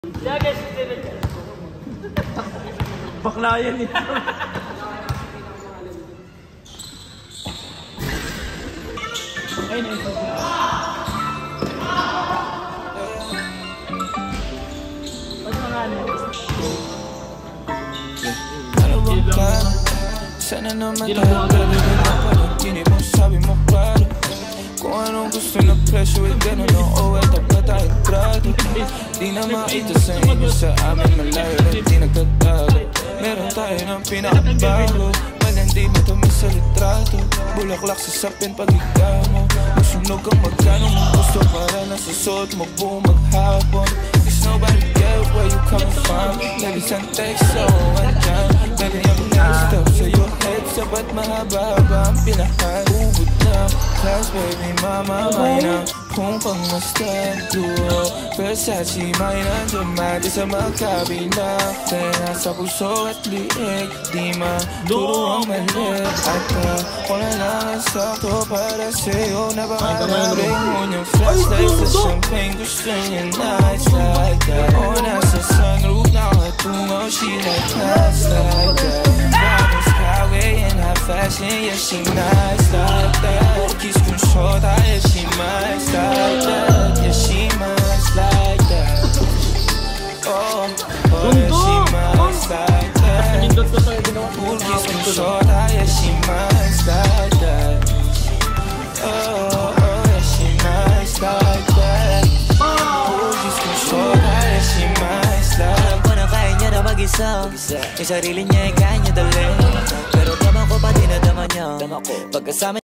Bakla yan eh. Ayun ayun. Ba't mga ano? Ano bang plano? Sana naman tayo talaga na panaginip mo, sabi mo klaro. Kung anong gusto na presyo ay gano'n o tapat tayong trato. Di na makita sa inyo, sa amin malayo at di nagtatago. Meron tayo ng pinakabago, malandi matamis sa litrato. Bulaklak sa sapin pag ikaw mo, masunog ang magkano mong gusto para nasasuot mo buong maghapon. Cause nobody get where you coming from. Baby send text so andyan. Baby I'm next up sa your head, sabat mahaba ba ang pinahan. Ubod na class baby mama may na kung pangmastan duo. Versace may nandiyan sa magkabila. Kaya sa puso at liig di maturo ang mali. At ako na lang ang sakto para sa'yo. Napakarabing mo niyang flashlight sa champagne. Gusto niya nights like that. O nasa sunroof nakatungo, she like nights like that. Bottom skyway in high fashion, yeah she nice like that. Kiss kung short, yeah she nice like that. Yeah she nice like that. Oh, yeah she nice like that. Kiss kung short, yeah she nice like that. Oh, yeah she nice like that. Kiss kung short, yeah she nice like that. Alam ko na kaya niya na mag-isa. Yung sarili niya ay kaya niya dali. Pero tama ko pati na dama niya. Pagkasama